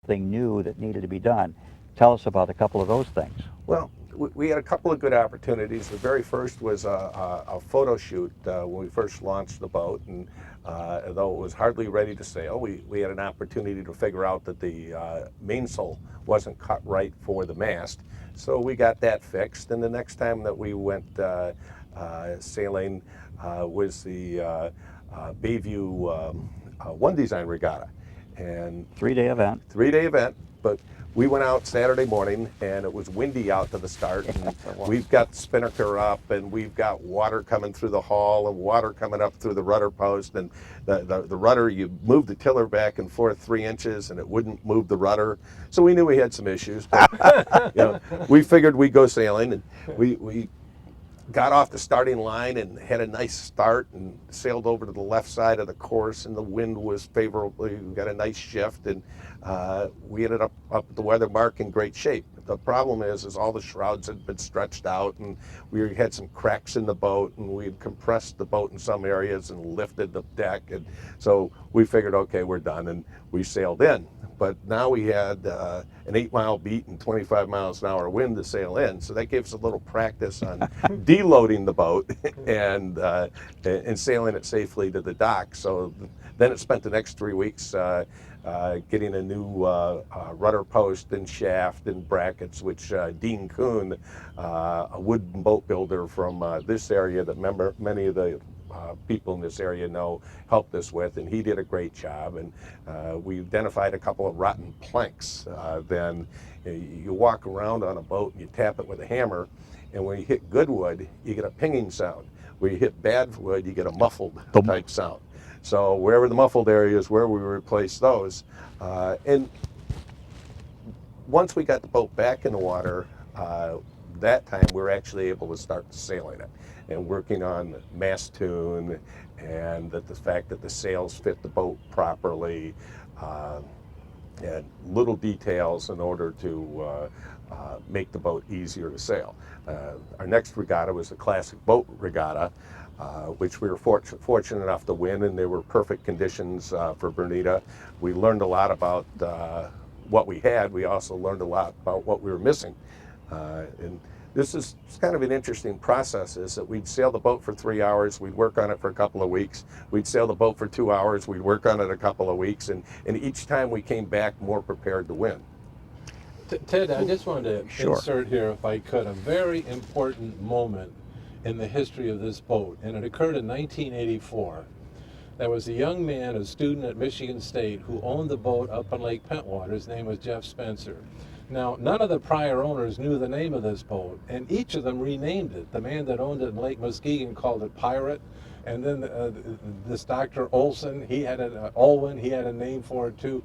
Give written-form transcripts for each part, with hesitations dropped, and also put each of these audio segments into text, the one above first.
something new that needed to be done. Tell us about a couple of those things. Well, we had a couple of good opportunities. The very first was a photo shoot when we first launched the boat, and though it was hardly ready to sail, we had an opportunity to figure out that the mainsail wasn't cut right for the mast. So we got that fixed, and the next time that we went sailing was the Bayview One Design Regatta. And 3-day event. 3-day event, but we went out Saturday morning and it was windy out to the start, and we've got the spinnaker up and we've got water coming through the hull and water coming up through the rudder post, and the rudder, you move the tiller back and forth 3 inches and it wouldn't move the rudder. So we knew we had some issues, but we figured we'd go sailing, and we got off the starting line and had a nice start and sailed over to the left side of the course, and the wind was favorably. We got a nice shift, and we ended up at the weather mark in great shape. The problem is all the shrouds had been stretched out, and we had some cracks in the boat, and we had compressed the boat in some areas and lifted the deck, and so we figured, okay, we're done, and we sailed in. But now we had an 8-mile beat and 25 miles an hour wind to sail in, so that gives us a little practice on deloading the boat and sailing it safely to the dock. So then it spent the next 3 weeks getting a new rudder post and shaft and brackets, which Dean Kuhn, a wooden boat builder from this area that many of the people in this area know, helped us with, and he did a great job. And we identified a couple of rotten planks. Then you walk around on a boat and you tap it with a hammer, and when you hit good wood, you get a pinging sound. When you hit bad wood, you get a muffled type sound. So wherever the muffled area is, where we replace those. And once we got the boat back in the water, that time we were actually able to start sailing it and working on mast tune and the fact that the sails fit the boat properly, and little details in order to make the boat easier to sail. Our next regatta was the Classic Boat Regatta, which we were fortunate enough to win, and they were perfect conditions for Bernida. We learned a lot about what we had. We also learned a lot about what we were missing. And this is kind of an interesting process, is that we'd sail the boat for 3 hours, we'd work on it for a couple of weeks, we'd sail the boat for 2 hours, we'd work on it a couple of weeks, and each time we came back more prepared to win. Ted, I just wanted to insert here, if I could, a very important moment in the history of this boat, and it occurred in 1984. There was a young man, a student at Michigan State, who owned the boat up on Lake Pentwater. His name was Jeff Spencer. Now, none of the prior owners knew the name of this boat, and each of them renamed it. The man that owned it in Lake Muskegon called it Pirate, and then this Dr. Olson, he had Olwyn, he had a name for it too.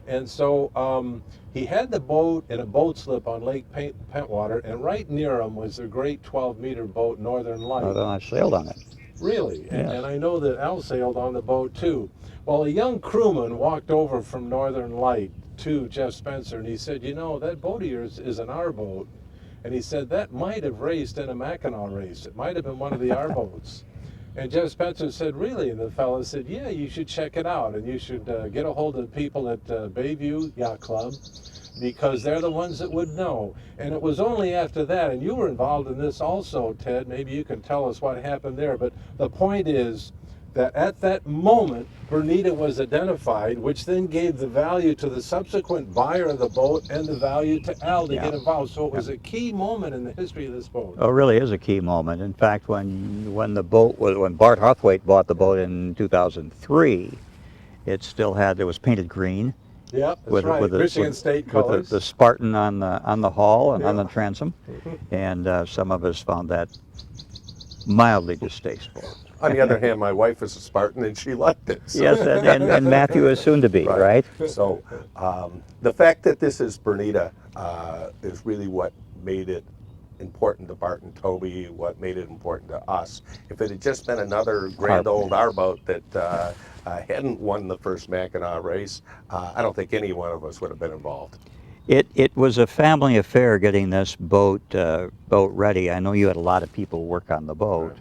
And so he had the boat in a boat slip on Lake Pentwater, and right near him was the great 12-meter boat Northern Light. I sailed on it. Really? Yes. And I know that Al sailed on the boat too. Well, a young crewman walked over from Northern Light to Jeff Spencer, and he said, you know, that boat of yours is an R boat. And he said, that might have raced in a Mackinac race. It might have been one of the R boats. And Jeff Spencer said, really? And the fellow said, yeah, you should check it out, and you should get a hold of the people at Bayview Yacht Club, because they're the ones that would know. And it was only after that, and you were involved in this also, Ted, maybe you can tell us what happened there, but the point is that at that moment, Bernida was identified, which then gave the value to the subsequent buyer of the boat and the value to Al to get involved. So it was a key moment in the history of this boat. Oh, it really is a key moment. In fact, when Bart Huthwaite bought the boat in 2003, it still had, it was painted green. Yeah, that's right. Michigan State colors. With the Spartan on the hull and on the transom, and some of us found that mildly distasteful. On the other hand, my wife is a Spartan and she liked it. So. Yes, and Matthew is soon to be, right? So the fact that this is Bernida is really what made it important to Bart and Toby, what made it important to us. If it had just been another grand old R boat that hadn't won the first Mackinac race, I don't think any one of us would have been involved. It was a family affair getting this boat ready. I know you had a lot of people work on the boat.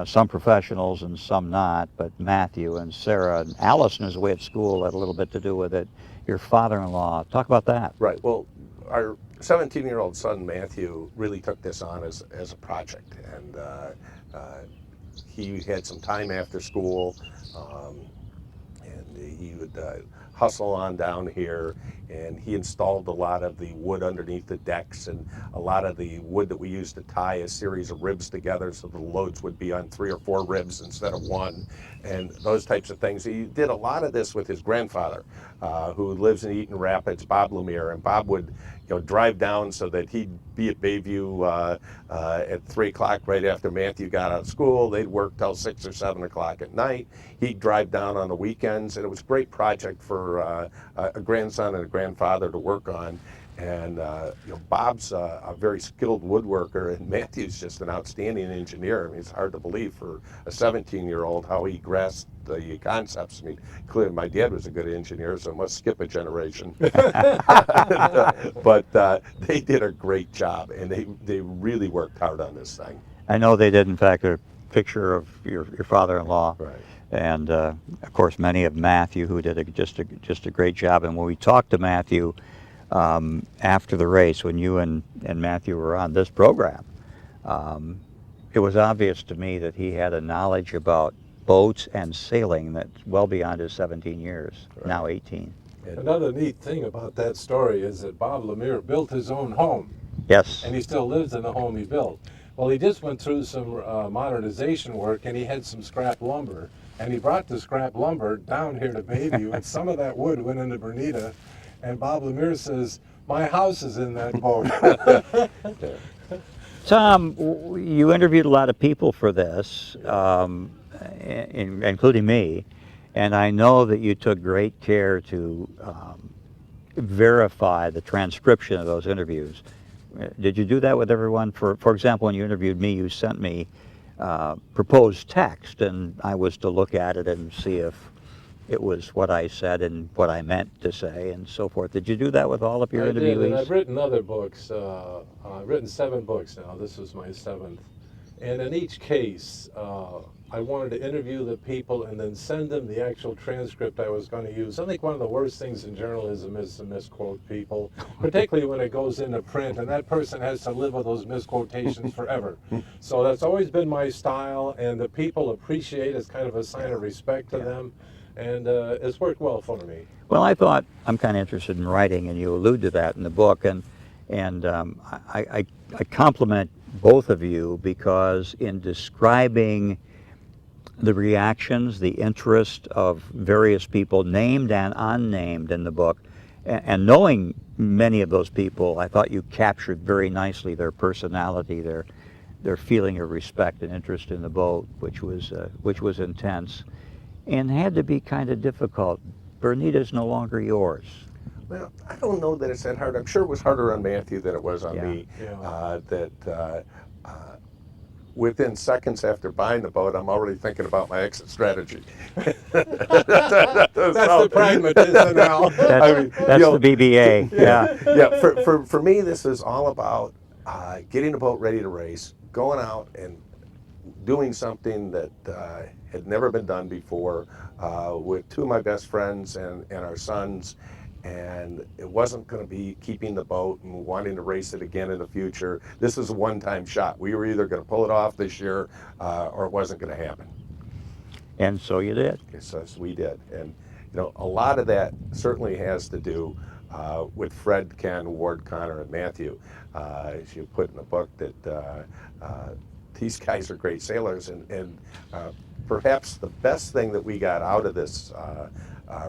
Some professionals and some not, but Matthew and Sarah and Allison is away at school had a little bit to do with it. your father-in-law. Talk about that. Right. Well, our 17-year-old son Matthew really took this on as a project, and he had some time after school, and he would hustle on down here, and he installed a lot of the wood underneath the decks and a lot of the wood that we used to tie a series of ribs together so the loads would be on 3 or 4 ribs instead of one, and those types of things. He did a lot of this with his grandfather, who lives in Eaton Rapids, Bob Lemire, and Bob would drive down so that he'd be at Bayview at 3 o'clock right after Matthew got out of school. They'd work till 6 or 7 o'clock at night. He'd drive down on the weekends, and it was a great project for a grandson and a grandfather to work on. And Bob's a very skilled woodworker, and Matthew's just an outstanding engineer. I mean, it's hard to believe for a 17-year-old how he grasped the concepts. I mean, clearly my dad was a good engineer, so I must skip a generation. But they did a great job, and they really worked hard on this thing. I know they did, in fact, a picture of your father-in-law. Right. And of course, many of Matthew, who did just a great job. And when we talked to Matthew after the race, when you and Matthew were on this program, it was obvious to me that he had a knowledge about boats and sailing that's well beyond his 17 years, Right. now 18. Another neat thing about that story is that Bob Lemire built his own home, Yes. and he still lives in the home he built. Well, he just went through some modernization work, and he had some scrap lumber, and he brought the scrap lumber down here to Bayview, and some of that wood went into Bernida, and Bob Lemire says, "My house is in that boat." Tom, you interviewed a lot of people for this, including me, and I know that you took great care to verify the transcription of those interviews. Did you do that with everyone? For example, when you interviewed me, you sent me proposed text, and I was to look at it and see if it was what I said and what I meant to say and so forth. Did you do that with all of your I interviewees? did, and I've written other books. I've written 7 books now. This was my 7th. And in each case, I wanted to interview the people and then send them the actual transcript I was going to use. I think one of the worst things in journalism is to misquote people, particularly when it goes into print, and that person has to live with those misquotations forever. So that's always been my style, and the people appreciate it as kind of a sign of respect to them, and it's worked well for me. Well, I thought, I'm kind of interested in writing, and you allude to that in the book, and I compliment both of you because in describing the reactions, the interest of various people, named and unnamed in the book, and knowing many of those people, I thought you captured very nicely their personality, their feeling of respect and interest in the boat, which was intense, and had to be kind of difficult. Bernida's no longer yours. Well, I don't know that it's that hard. I'm sure it was harder on Matthew than it was on me. Yeah. Within seconds after buying the boat, I'm already thinking about my exit strategy. That's the pragmatism now. That's the BBA. Yeah. For me, this is all about getting the boat ready to race, going out and doing something that had never been done before with 2 of my best friends and our sons. And it wasn't going to be keeping the boat and wanting to race it again in the future. This is a one-time shot. We were either going to pull it off this year or it wasn't going to happen. And so you did. So we did. And a lot of that certainly has to do with Fred, Ken, Ward, Connor, and Matthew. As you put in the book that these guys are great sailors, and perhaps the best thing that we got out of this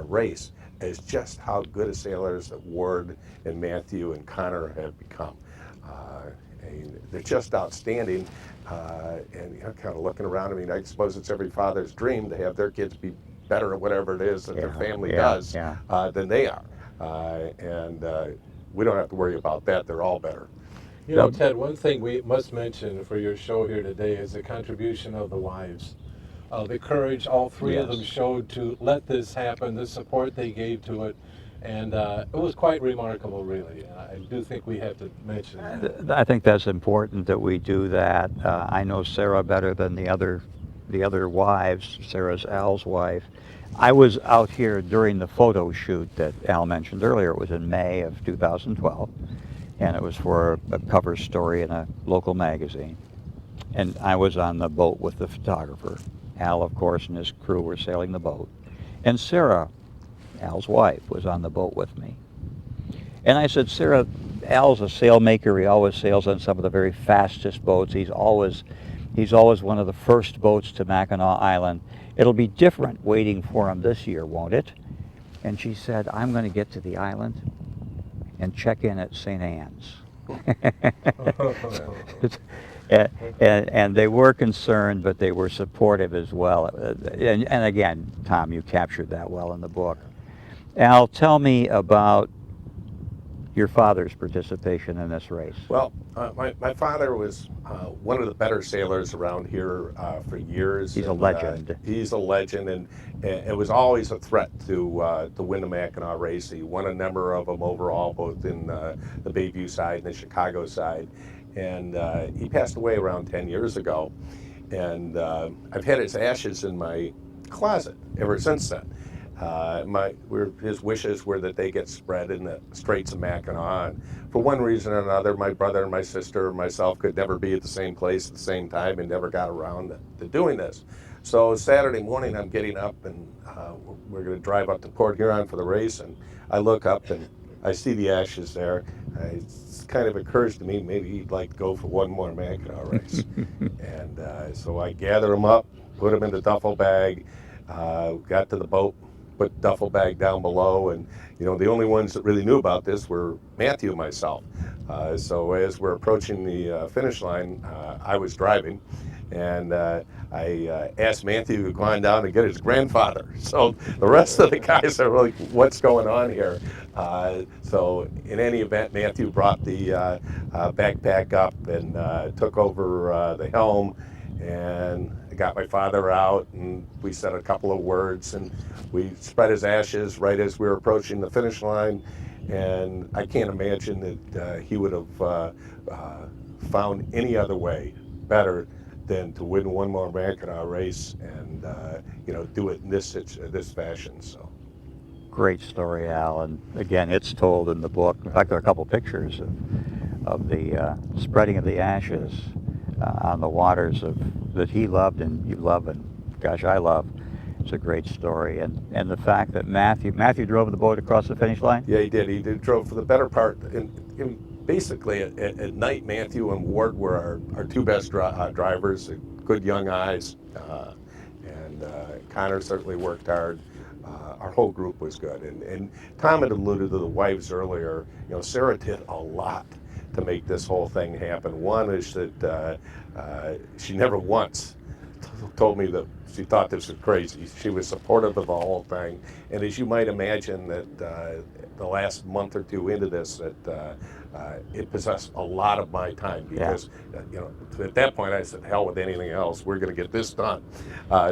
race is just how good of sailors that Ward and Matthew and Connor have become. And they're just outstanding. And kind of looking around, I mean, I suppose it's every father's dream to have their kids be better at whatever it is that their family does than they are. And we don't have to worry about that. They're all better. You know, Ted, one thing we must mention for your show here today is the contribution of the wives. The courage all 3 of them showed to let this happen, the support they gave to it, and it was quite remarkable, really. I do think we have to mention that. I think that's important that we do that. I know Sarah better than the other the other wives, Sarah's Al's wife. I was out here during the photo shoot that Al mentioned earlier. It was in May of 2012, and it was for a cover story in a local magazine. And I was on the boat with the photographer. Al, of course, and his crew were sailing the boat. And Sarah, Al's wife, was on the boat with me. And I said, Sarah, Al's a sailmaker. He always sails on some of the very fastest boats. He's always one of the first boats to Mackinac Island. It'll be different waiting for him this year, won't it? And she said, I'm going to get to the island and check in at St. Anne's. and they were concerned, but they were supportive as well. And again, Tom, you captured that well in the book. Al, tell me about your father's participation in this race. Well, my father was one of the better sailors around here for years. He's a legend. He's a legend, and it was always a threat to win the Mackinac race. He won a number of them overall, both in the Bayview side and the Chicago side. And he passed away around 10 years ago. And I've had his ashes in my closet ever since then. His wishes were that they get spread in the Straits of Mackinac. And for one reason or another, my brother and my sister and myself could never be at the same place at the same time and never got around to doing this. So Saturday morning, I'm getting up and we're going to drive up to Port Huron for the race. And I look up and I see the ashes there. It kind of occurs to me maybe he'd like to go for one more Mackinac race. And so I gather them up, put them in the duffel bag, got to the boat, put the duffel bag down below, and the only ones that really knew about this were Matthew and myself. So as we're approaching the finish line, I was driving, and I asked Matthew to go on down and get his grandfather. So the rest of the guys are like, what's going on here? So in any event, Matthew brought the backpack up and took over the helm, and I got my father out, and we said a couple of words, and we spread his ashes right as we were approaching the finish line. And I can't imagine that he would have found any other way better than to win one more Mackinac race and do it in this fashion. So. Great story, Al, and again, it's told in the book. In fact, there are a couple pictures of the spreading of the ashes on the waters that he loved and you love, and gosh, I love. It's a great story, and the fact that Matthew drove the boat across the finish line. Yeah, he did. He drove for the better part. And basically, at night, Matthew and Ward were our two best drivers. Good young eyes, and Connor certainly worked hard. Our whole group was good, and Tom had alluded to the wives earlier. Sarah did a lot to make this whole thing happen. One is that she never once told me that she thought this was crazy. She was supportive of the whole thing, and as you might imagine, that the last month or two into this, that it possessed a lot of my time because at that point I said, hell with anything else, we're going to get this done.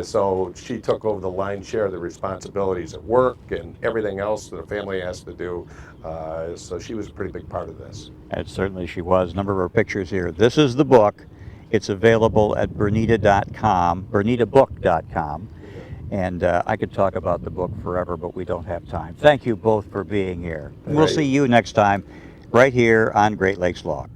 So she took over the lion's share of the responsibilities at work and everything else that a family has to do. So she was a pretty big part of this. And certainly she was. A number of her pictures here. This is the book. It's available at Bernida.com, BernidaBook.com. And I could talk about the book forever, but we don't have time. Thank you both for being here. We'll see you next time right here on Great Lakes Log.